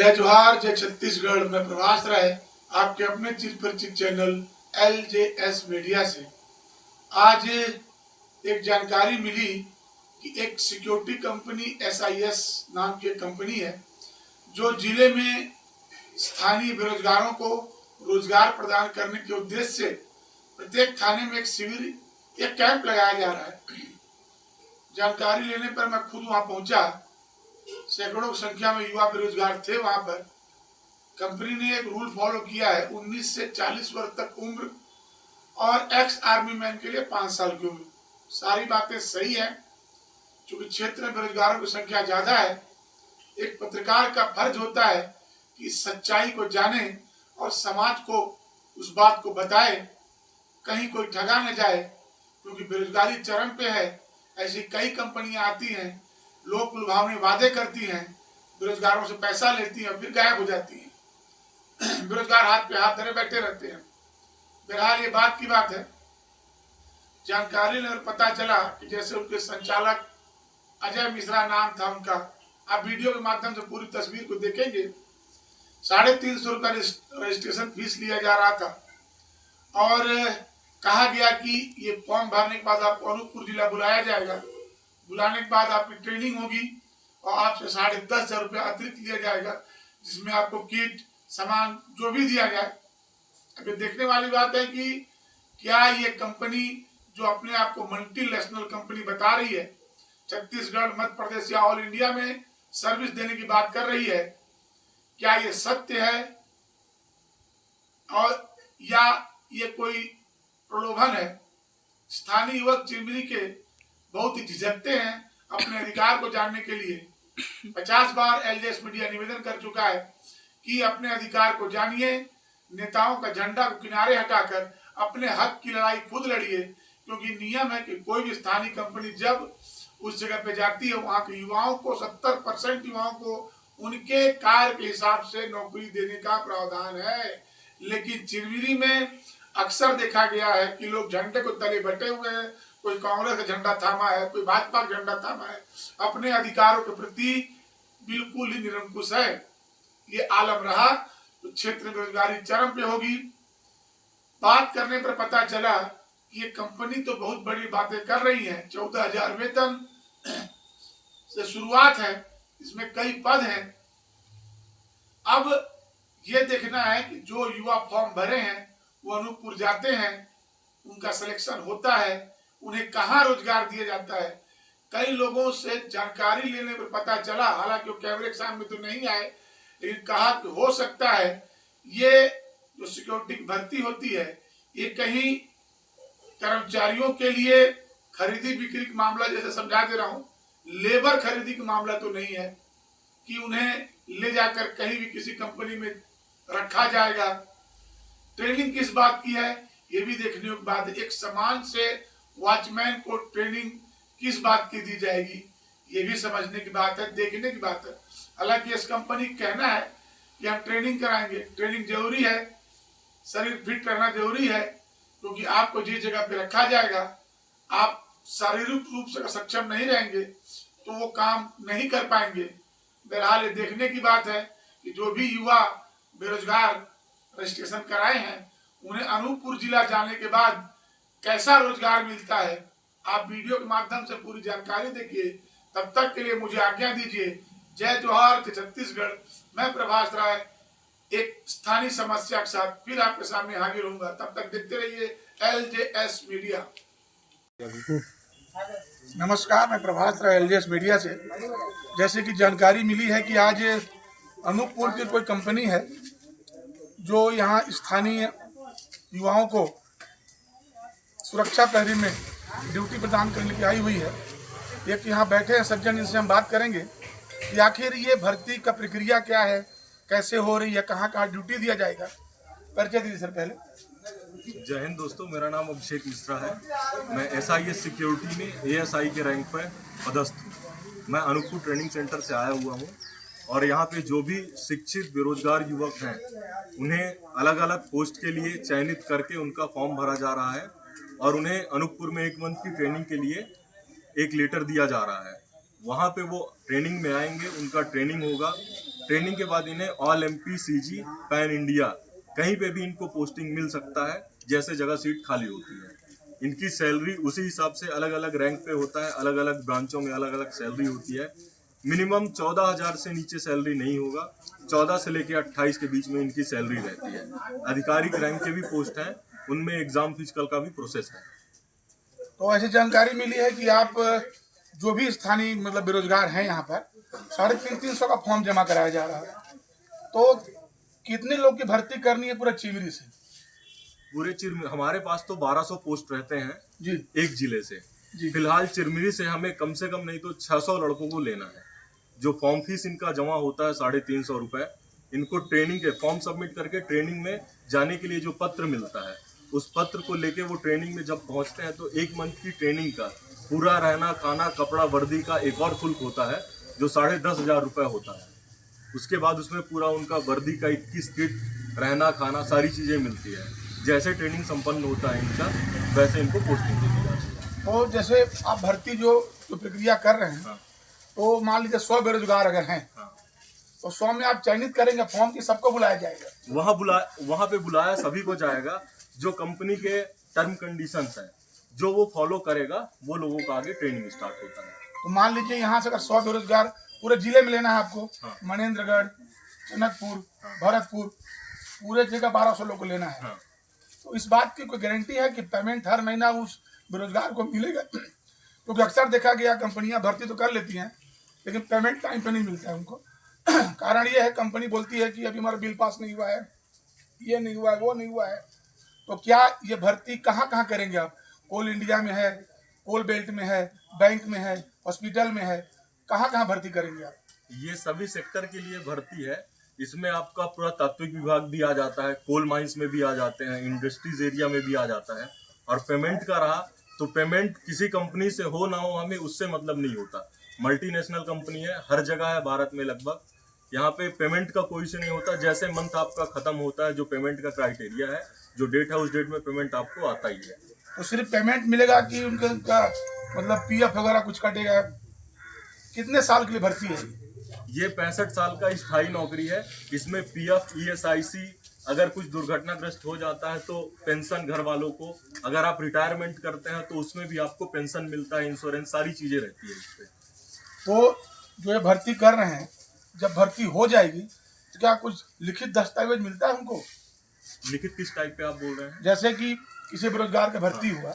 जय जोहार, जय छत्तीसगढ़। मैं प्रभास राय आपके अपने चिर परिचित चैनल LJS मीडिया से। आज एक जानकारी मिली कि एक सिक्योरिटी कंपनी SIS नाम की एक कंपनी है जो जिले में स्थानीय बेरोजगारों को रोजगार प्रदान करने के उद्देश्य से प्रत्येक थाने में एक शिविर, एक कैंप लगाया जा रहा है। जानकारी लेने पर मैं खुद वहां पहुंचा। सैकड़ों की संख्या में युवा बेरोजगार थे वहां पर। कंपनी ने एक रूल फॉलो किया है, 19 से 40 वर्ष तक उम्र और एक्स आर्मी मैन के लिए 5 साल की उम्र। सारी बातें सही है। चूंकि क्षेत्र में बेरोजगारों की संख्या ज्यादा है, एक पत्रकार का फर्ज होता है कि सच्चाई को जाने और समाज को उस बात को बताए, कहीं कोई ठगा न जाए। क्योंकि बेरोजगारी चरम पे है। ऐसी कई कंपनियां आती हैं, लोग लुभावने वादे करती हैं, बेरोजगारों से पैसा लेती हैं और फिर गायब हो जाती हैं। बेरोजगार हाथ पे हाथ धरे बैठे रहते हैं। बहरहाल ये बात की बात है। जानकारी लेकर पता चला कि जैसे उनके संचालक अजय मिश्रा नाम था उनका, आप वीडियो के माध्यम से पूरी तस्वीर को देखेंगे। 350 रुपये रजिस्ट्रेशन फीस लिया जा रहा था और कहा गया कि ये फॉर्म भरने के बाद आपको अनूपपुर जिला बुलाया जाएगा। बुलाने के बाद आपकी ट्रेनिंग होगी और आपसे 10,500 रुपया अतिरिक्त लिया जाएगा, जिसमें आपको किट, सामान जो भी दिया जाए। अभी देखने वाली बात है कि क्या ये कंपनी जो अपने आप को मल्टीनेशनल कंपनी बता रही है, छत्तीसगढ़, मध्य प्रदेश या ऑल इंडिया में सर्विस देने की बात कर रही है, क्या ये सत्य है और या ये कोई प्रलोभन है? स्थानीय युवक चिरमिरी के बहुत ही झिझकते हैं अपने अधिकार को जानने के लिए। 50 बार LJS मीडिया निवेदन कर चुका है कि अपने अधिकार को जानिए, नेताओं का झंडा को किनारे हटाकर अपने हक की लड़ाई खुद लड़िए। क्योंकि नियम है कि कोई भी स्थानीय कंपनी जब उस जगह पे जाती है, वहां के युवाओं को 70% युवाओं को उनके कार्य के हिसाब से नौकरी देने का प्रावधान है। लेकिन चिरमिरी में अक्सर देखा गया है कि लोग झंडे को तले बटे हुए हैं। कोई कांग्रेस का झंडा थामा है, कोई भाजपा का झंडा थामा है, अपने अधिकारों के प्रति बिल्कुल ही निरंकुश है। ये आलम रहा तो क्षेत्र में बेरोजगारी चरम पे होगी। बात करने पर पता चला कि ये कंपनी तो बहुत बड़ी बातें कर रही है। 14,000 वेतन से शुरुआत है, इसमें कई पद हैं। अब ये देखना है कि जो युवा फॉर्म भरे हैं वो अनूपपुर जाते हैं, उनका सिलेक्शन होता है, उन्हें कहाँ रोजगार दिया जाता है। कई लोगों से जानकारी लेने पर पता चला, हालांकि वो कैमरे के सामने तो नहीं आए, लेकिन कहा कि हो सकता है ये जो सिक्योरिटी की भर्ती होती है, ये कहीं कर्मचारियों के लिए खरीदी बिक्री का मामला, जैसे समझा दे रहा हूं, लेबर खरीदी का मामला तो नहीं है कि उन्हें ले जाकर कहीं भी किसी कंपनी में रखा जाएगा। ट्रेनिंग किस बात की है ये भी देखने के बाद एक समान से वॉचमैन को ट्रेनिंग किस बात की दी जाएगी, ये भी समझने की बात है, देखने की बात है। हालांकि इस कंपनी कहना है कि हम ट्रेनिंग कराएंगे। ट्रेनिंग जरूरी है, शरीर फिट रहना जरूरी है, क्योंकि आपको जिस जगह पे रखा जाएगा आप शारीरिक रूप से सक्षम नहीं रहेंगे तो वो काम नहीं कर पाएंगे। बहरहाल ये देखने की बात है कि जो भी युवा बेरोजगार रजिस्ट्रेशन कराए हैं, उन्हें अनूपपुर जिला जाने के बाद कैसा रोजगार मिलता है। आप वीडियो के माध्यम से पूरी जानकारी देखिए। तब तक के लिए मुझे आज्ञा दीजिए। जय जोहार, जय छत्तीसगढ़। मैं प्रभास राय एक स्थानीय समस्या के साथ फिर आपके सामने हाजिर होऊंगा। तब तक देखते रहिए LJS मीडिया। नमस्कार, मैं प्रभास राय LJS मीडिया से। जैसे कि जानकारी मिली है कि आज अनूपपुर की कोई कंपनी है जो यहाँ स्थानीय युवाओं को सुरक्षा प्रहरी में ड्यूटी प्रदान करने की आई हुई है। एक यहाँ बैठे हैं सज्जन, इनसे हम बात करेंगे कि आखिर ये भर्ती का प्रक्रिया क्या है, कैसे हो रही है, कहाँ कहाँ ड्यूटी दिया जाएगा। परिचय दीजिए सर पहले। जय हिंद दोस्तों, मेरा नाम अभिषेक मिश्रा है। मैं SIS सिक्योरिटी में ASI के रैंक पर पदस्थ हूँ। मैं अनूपपुर ट्रेनिंग सेंटर से आया हुआ हूँ और यहाँ पे जो भी शिक्षित बेरोजगार युवक हैं, उन्हें अलग अलग पोस्ट के लिए चयनित करके उनका फॉर्म भरा जा रहा है और उन्हें अनूपपुर में 1 मंथ की ट्रेनिंग के लिए एक लेटर दिया जा रहा है। वहाँ पे वो ट्रेनिंग में आएंगे, उनका ट्रेनिंग होगा ट्रेनिंग के बाद इन्हें all MP CG pan India कहीं पे भी इनको पोस्टिंग मिल सकता है, जैसे जगह सीट खाली होती है। इनकी सैलरी उसी हिसाब से अलग अलग रैंक पे होता है, अलग अलग ब्रांचों में अलग अलग सैलरी होती है। मिनिमम 14,000 से नीचे सैलरी नहीं होगा, 14 से लेकर 28 के बीच में इनकी सैलरी रहती है। आधिकारिक रैंक के भी पोस्ट हैं, उनमें एग्जाम फिजिकल का भी प्रोसेस है। तो ऐसी जानकारी मिली है कि आप जो भी स्थानीय मतलब बेरोजगार हैं यहाँ पर 350 का फॉर्म जमा कराया जा रहा है। तो कितने लोग की भर्ती करनी है पूरे चिमरी से? पूरे हमारे पास तो 1200 पोस्ट रहते हैं जी, एक जिले से। जी। फिलहाल चिरमिरी से हमें कम से कम नहीं तो 600 लड़कों को लेना है। जो फॉर्म फीस इनका जमा होता है 350 रुपए, इनको ट्रेनिंग के फॉर्म सबमिट करके ट्रेनिंग में जाने के लिए जो पत्र मिलता है, उस पत्र को लेके वो ट्रेनिंग में जब पहुंचते हैं तो 1 मंथ की ट्रेनिंग का पूरा रहना खाना कपड़ा वर्दी का एक और शुल्क होता है जो 10,500 रुपए होता है। उसके बाद उसमें पूरा उनका वर्दी का 21 किट, रहना खाना सारी चीजें मिलती है। जैसे ट्रेनिंग संपन्न होता है इनका, वैसे इनको पोस्टिंग दी जाती है। तो जैसे आप भर्ती जो प्रक्रिया कर रहे हैं, हाँ। तो मान लीजिए 100 बेरोजगार अगर हैं, हाँ। तो 100 में आप चयनित करेंगे फॉर्म की, सबको बुलाया जाएगा? वहाँ पे बुलाया सभी को जाएगा। जो कंपनी के टर्म कंडीशंस हैं, जो वो फॉलो करेगा, वो लोगों का आगे ट्रेनिंग स्टार्ट होता है। तो मान लीजिए यहाँ से अगर 100 बेरोजगार पूरे जिले में लेना है आपको, हाँ। मनेन्द्रगढ़, टनकपुर, भरतपुर, पूरे जगह 1200 लोग को लेना है। हाँ। तो इस बात की कोई गारंटी है कि पेमेंट हर महीना उस बेरोजगार को मिलेगा? क्योंकि अक्सर देखा गया कंपनियां भर्ती तो कर लेती हैं, लेकिन पेमेंट टाइम पे नहीं मिलता है उनको। कारण ये है, कंपनी बोलती है कि अभी हमारा बिल पास नहीं हुआ है, ये नहीं हुआ है, वो नहीं हुआ है। तो क्या ये भर्ती कहाँ कहाँ करेंगे आप? कोल इंडिया में है, कोल बेल्ट में है, बैंक में है, हॉस्पिटल में है, कहाँ कहाँ भर्ती करेंगे आप? ये सभी सेक्टर के लिए भर्ती है। इसमें आपका पूरा तात्विक विभाग भी आ जाता है, कोल माइंस में भी आ जाते हैं, इंडस्ट्रीज एरिया में भी आ जाता है। और पेमेंट का रहा तो पेमेंट किसी कंपनी से हो ना हो, हमें उससे मतलब नहीं होता। मल्टीनेशनल कंपनी है, हर जगह है भारत में लगभग। यहाँ पे पेमेंट का कोई से नहीं होता। जैसे मंथ आपका खत्म होता है, जो पेमेंट का क्राइटेरिया है, जो डेट है, उस डेट में पेमेंट आपको आता ही है। तो सिर्फ पेमेंट मिलेगा कि उनका मतलब PF वगैरह कुछ कटेगा? कितने साल के लिए भर्ती है? ये 65 साल का स्थायी नौकरी है। इसमें PF, ESIC, अगर कुछ दुर्घटनाग्रस्त हो जाता है तो पेंशन घर वालों को, अगर आप रिटायरमेंट करते हैं तो उसमें भी आपको पेंशन मिलता है, इंश्योरेंस, सारी चीजें रहती है इस पे। तो जो ये भर्ती कर रहे हैं, जब भर्ती हो जाएगी तो क्या कुछ लिखित दस्तावेज मिलता है उनको? लिखित किस टाइप पे आप बोल रहे हैं? जैसे कि किसी बेरोजगार का भर्ती हुआ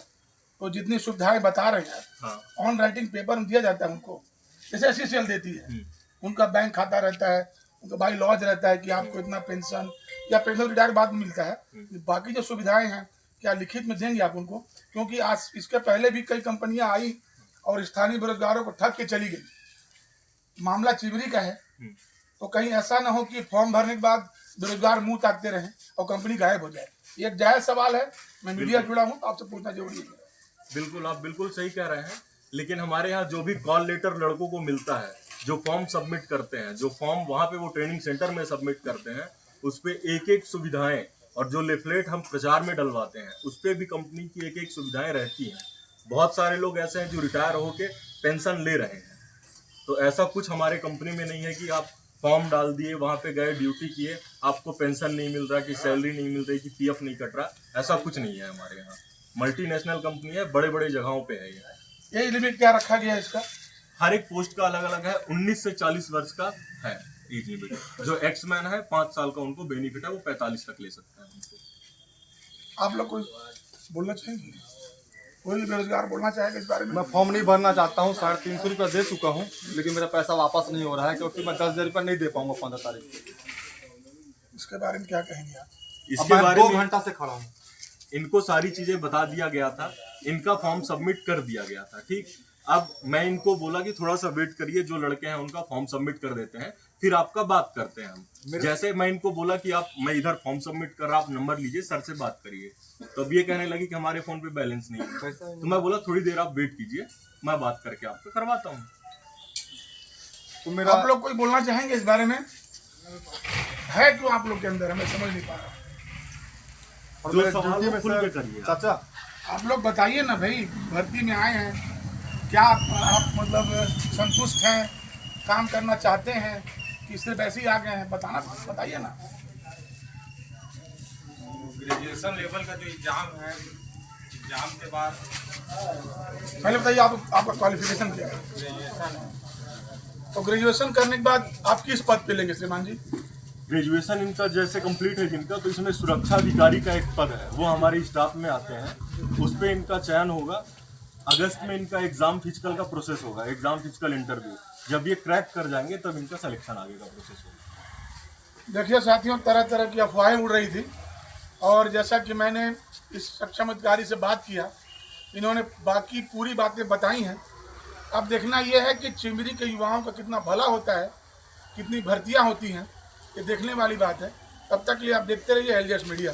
तो जितनी सुविधाएं बता रहे हैं, हाँ। ऑन राइटिंग पेपर में दिया जाता है उनको, जैसे SCCL देती है। उनका बैंक खाता रहता है, उनका बाई लॉज रहता है कि आपको इतना पेंशन या पेंशन रिटायर बाद में मिलता है। बाकी जो सुविधाएं हैं क्या लिखित में देंगे आप उनको? क्योंकि आज इसके पहले भी कई कंपनियां आई और स्थानीय बेरोजगारों को ठग के चली गई। मामला चिमरी का है, तो कहीं ऐसा ना हो कि फॉर्म भरने के बाद बेरोजगार मुंह ताकते रहें और कंपनी गायब हो जाए। ये एक जायज सवाल है, मैं मीडिया जुड़ा हूँ, आपसे पूछना जरूरी है। बिल्कुल, आप बिल्कुल सही कह रहे हैं। लेकिन हमारे यहाँ जो भी कॉल लेटर लड़कों को मिलता है, जो फॉर्म सबमिट करते हैं, जो फॉर्म वहाँ पे वो ट्रेनिंग सेंटर में सबमिट करते हैं, उस पे एक एक सुविधाएं, और जो लेफलेट हम प्रचार में डलवाते हैं उस पे भी कंपनी की एक एक सुविधाएं रहती हैं। बहुत सारे लोग ऐसे हैं जो रिटायर होके पेंशन ले रहे हैं। तो ऐसा कुछ हमारे कंपनी में नहीं है कि आप फॉर्म डाल दिए, वहाँ पे गए, ड्यूटी किए, आपको पेंशन नहीं मिल रहा, कि सैलरी नहीं मिल रही, कि PF नहीं कट रहा। ऐसा कुछ नहीं है हमारे यहाँ। मल्टीनेशनल कंपनी है, बड़े बड़े जगहों पे है ये। एज लिमिट क्या रखा गया है इसका? हर एक पोस्ट का अलग अलग है। 19 से 40 वर्ष का है एज लिमिट। जो एक्समैन है 5 साल का उनको बेनिफिट है, वो 45 तक ले सकते हैं उनको। आप लोग कोई बोलना चाहेंगे? कोई भी बेरोजगार बोलना चाहेगा इस बारे में? मैं फॉर्म नहीं भरना चाहता हूँ। 350 रुपया दे चुका हूँ, लेकिन मेरा पैसा वापस नहीं हो रहा है, क्योंकि मैं 10 रुपया नहीं दे पाऊंगा 15 तारीख को। इसके बारे में क्या कहेंगे आप? इसके बारे 2 में घंटा से खड़ा हूँ। इनको सारी चीजें बता दिया गया था, इनका फॉर्म सबमिट कर दिया गया था। ठीक, अब मैं इनको बोला कि थोड़ा सा वेट करिए, जो लड़के हैं उनका फॉर्म सबमिट कर देते हैं, फिर आपका बात करते हैं हम। जैसे मैं इनको बोला कि मैं इधर फॉर्म सबमिट कर रहा, आप नंबर लीजिए, सर से बात करिए, तो अब ये कहने लगी कि हमारे फोन पे बैलेंस नहीं है। तो मैं बोला थोड़ी देर आप वेट कीजिए, मैं बात करके आपको करवाता हूँ। तो मेरा आप लोग कोई बोलना चाहेंगे इस बारे में? है क्यों आप लोग के अंदर, हमें समझ नहीं पा रहा। और जो मेरे सवाल ड्यूटी वो में खुल के सर, करिए। चाचा आप लोग बताइए ना भाई, भर्ती में आए हैं, क्या आप मतलब संतुष्ट हैं, काम करना चाहते हैं, कि सिर्फ ऐसे ही आ गए हैं, बताइए ना। ग्रेजुएशन लेवल का जो एग्ज़ाम है, एग्ज़ाम के बाद पहले बताइए आपका क्वालिफिकेशन क्या है? ग्रेजुएशन है। तो ग्रेजुएशन करने के बाद आप किस पद पे लेंगे श्रीमान जी? ग्रेजुएशन इनका जैसे कंप्लीट है जिनका, तो इसमें सुरक्षा अधिकारी का एक पद है, वो हमारे स्टाफ में आते हैं, उस पर इनका चयन होगा। अगस्त में इनका एग्जाम फिजिकल का प्रोसेस होगा, एग्जाम फिजिकल इंटरव्यू। जब ये क्रैक कर जाएंगे तब इनका सिलेक्शन आगे का प्रोसेस होगा। देखिए साथियों, तरह तरह की अफवाहें उड़ रही थी, और जैसा कि मैंने इस सक्षम अधिकारी से बात किया, इन्होंने बाकी पूरी बातें बताई हैं। अब देखना यह है कि चिमरी के युवाओं का कितना भला होता है, कितनी भर्तियां होती हैं, ये देखने वाली बात है। तब तक के लिए आप देखते रहिए LJS मीडिया।